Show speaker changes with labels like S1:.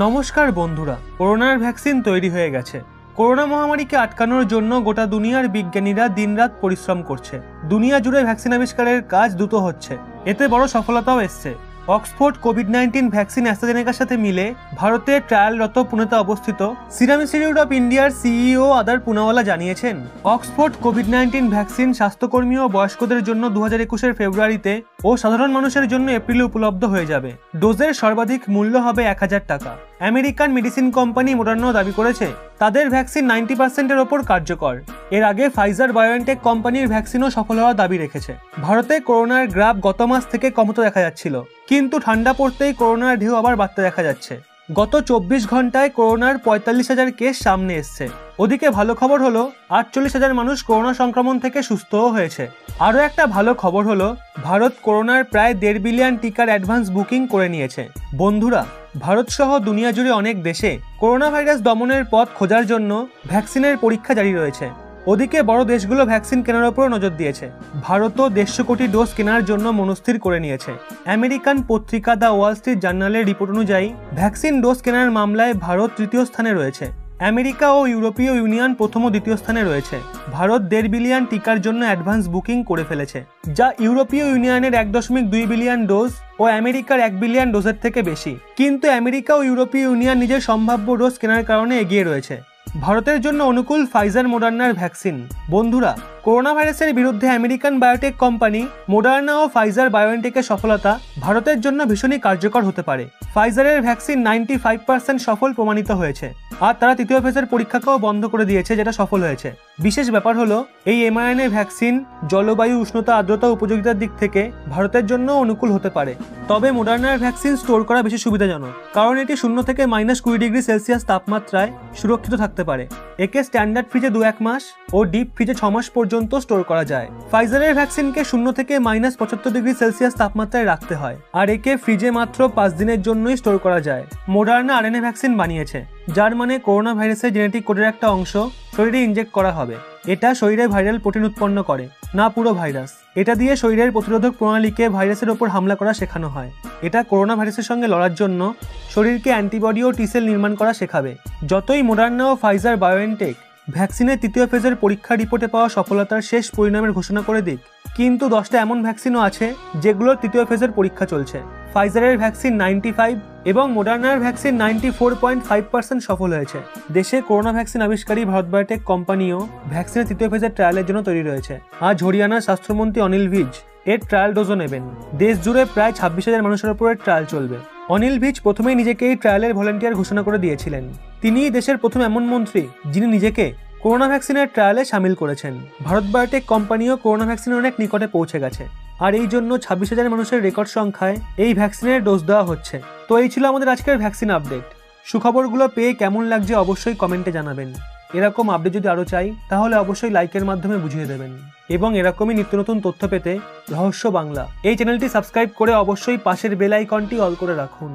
S1: নমস্কার বন্ধুরা, করোনার ভ্যাকসিন তৈরি হয়ে গেছে। করোনা মহামারীকে আটকানোর জন্য গোটা দুনিয়ার বিজ্ঞানীরা দিনরাত পরিশ্রম করছে। দুনিয়া জুড়ে ভ্যাকসিন আবিষ্কারের কাজ দ্রুত হচ্ছে, এতে বড় সফলতাও এসছে। অক্সফোর্ড কোভিড-19 ভ্যাকসিন অ্যাস্ট্রাজেনেকার সাথে মিলে ভারতে ট্রায়ালরত পুনেতে অবস্থিত সিরাম ইনস্টিটিউট অফ ইন্ডিয়ার সিইও আদার পুনাওয়ালা জানিয়েছেন, অক্সফোর্ড কোভিড-19 ভ্যাকসিন স্বাস্থ্যকর্মী ও বয়স্কদের জন্য 2021 ফেব্রুয়ারিতে ও সাধারণ মানুষের জন্য এপ্রিলে উপলব্ধ হয়ে যাবে। ডোজের সর্বাধিক মূল্য হবে 1000 টাকা। আমেরিকান মেডিসিন কোম্পানি মডার্নাও দাবি করেছে তাদের ভ্যাকসিন 90%-এর ওপর কার্যকর। এর আগে ফাইজার বায়োএনটেক কোম্পানির ভ্যাকসিনও সফল হওয়ার দাবি রেখেছে। ভারতে করোনার গ্রাফ গত মাস থেকে কমতে দেখা যাচ্ছিল, কিন্তু ঠান্ডা পড়তেই করোনার ঢেউ আবার বাড়তে দেখা যাচ্ছে। গত 24 ঘন্টায় করোনার 45,000 কেস সামনে এসছে। ওদিকে ভালো খবর হলো 48,000 মানুষ করোনা সংক্রমণ থেকে সুস্থও হয়েছে। আরও একটা ভালো খবর হলো ভারত করোনার প্রায় 1.5 বিলিয়ন টিকার অ্যাডভান্স বুকিং করে নিয়েছে। বন্ধুরা, ভারত সহ দুনিয়া জুড়ে অনেক দেশে করোনা ভাইরাস দমনের পথ খোঁজার জন্য ভ্যাকসিনের পরীক্ষা জারি রয়েছে। ওদিকে বড় দেশগুলো ভ্যাকসিন কেনার উপর নজর দিয়েছে। ভারতও 150 কোটি ডোজ কেনার জন্য মনস্থির করে নিয়েছে। আমেরিকান পত্রিকা দ্য ওয়াল স্ট্রিট জার্নালের রিপোর্ট অনুযায়ী ভ্যাকসিন ডোজ কেনার মামলায় ভারত তৃতীয় স্থানে রয়েছে। আমেরিকা ও ইউরোপীয় ইউনিয়ন প্রথম ও দ্বিতীয় স্থানে রয়েছে। ভারত 1.5 বিলিয়ন টিকার জন্য অ্যাডভান্স বুকিং করে ফেলেছে, যা ইউরোপীয় ইউনিয়নের 1.2 বিলিয়ন ডোজ ও আমেরিকার 1 বিলিয়ন ডোজের থেকে বেশি। কিন্তু আমেরিকা ও ইউরোপীয় ইউনিয়ন নিজের সম্ভাব্য ডোজ কেনার কারণে এগিয়ে রয়েছে। ভারতের জন্য অনুকূল ফাইজার মডার্নার ভ্যাকসিন। বন্ধুরা, করোনা ভাইরাসের বিরুদ্ধে আমেরিকান বায়োটেক কোম্পানি মডার্না ও ফাইজার বায়োএনটেকের সফলতা ভারতের জন্য ভীষণই কার্যকর হতে পারে। ফাইজারের ভ্যাকসিন 95% সফল প্রমাণিত হয়েছে, আর তারা তৃতীয় ফেজের পরীক্ষাকেও বন্ধ করে দিয়েছে, যেটা সফল হয়েছে। বিশেষ ব্যাপার হলো এই mRNA ভ্যাকসিন জলবায়ু, উষ্ণতা, আর্দ্রতা, উপযোগিতার দিক থেকে ভারতের জন্য অনুকূল হতে পারে। তবে মডার্নার ভ্যাকসিন স্টোর করা বেশি সুবিধাজনক, কারণ এটি 0 থেকে -20 ডিগ্রি সেলসিয়াস তাপমাত্রায় সুরক্ষিত থাকতে পারে। একে স্ট্যান্ডার্ড ফ্রিজে 2-1 মাস ও ডিপ ফ্রিজে 6 মাস পর্যন্ত স্টোর করা যায়। ফাইজারের ভ্যাকসিনকে 0 থেকে -75 ডিগ্রি সেলসিয়াস তাপমাত্রায় রাখতে হয়, আর একে ফ্রিজে মাত্র 5 দিনের জন্যই স্টোর করা যায়। মডার্না আরএনএ ভ্যাকসিন বানিয়েছে, যার মানে করোনা ভাইরাসের জেনেটিক কোডের একটা অংশ শরীরে ইনজেক্ট করা হবে। এটা শরীরে ভাইরাল প্রোটিন উৎপন্ন করে, না পুরো ভাইরাস। এটা দিয়ে শরীরের প্রতিরোধক প্রণালীকে ভাইরাসের ওপর হামলা করা শেখানো হয়। এটা করোনা ভাইরাসের সঙ্গে লড়ার জন্য শরীরকে অ্যান্টিবডি ও টিসেল নির্মাণ করা শেখাবে। যতই মডার্না ও ফাইজার বায়োএনটেক ভ্যাকসিনের তৃতীয় ফেজের পরীক্ষা রিপোর্টে পাওয়া সফলতার শেষ পরিণামের ঘোষণা করে দিক, কিন্তু 10টা এমন ভ্যাকসিনও আছে যেগুলোর তৃতীয় ফেজের পরীক্ষা চলছে। ফাইজারের ভ্যাকসিন 95 এবং মডার্নার ভ্যাকসিন 94.5% সফল হয়েছে। দেশে করোনা ভ্যাকসিন আবিষ্কারী ভারত বায়োটেক কোম্পানিও ভ্যাকসিনের তৃতীয় ফেজের ট্রায়ালের জন্য তৈরি রয়েছে। আজ হরিয়ানার স্বাস্থ্যমন্ত্রী অনিল ভিজ এর ট্রায়াল ডোজও নেবেন। দেশ জুড়ে প্রায় 26,000 মানুষের উপরে ট্রায়াল চলবে। অনিল ভিজ প্রথমেই নিজেকে এই ট্রায়ালের ভলেন্টিয়ার ঘোষণা করে দিয়েছিলেন। তিনিই দেশের প্রথম এমন মন্ত্রী যিনি নিজেকে করোনা ভ্যাকসিনের ট্রায়ালে সামিল করেছেন। ভারত বায়োটেক কোম্পানিও করোনা ভ্যাকসিনের অনেক নিকটে পৌঁছে গেছে, আর এই জন্য 26,000 মানুষের রেকর্ড সংখ্যায় এই ভ্যাকসিনের ডোজ দেওয়া হচ্ছে। তো এই ছিল আমাদের আজকের ভ্যাকসিন আপডেট। সুখবরগুলো পেয়ে কেমন লাগছে অবশ্যই কমেন্টে জানাবেন। এরকম আপডেট যদি আরও চাই তাহলে অবশ্যই লাইকের মাধ্যমে বুঝিয়ে দেবেন। এবং এরকমই নিত্য নতুন তথ্য পেতে রহস্য বাংলা এই চ্যানেলটি সাবস্ক্রাইব করে অবশ্যই পাশের বেল আইকনটি অল করে রাখুন।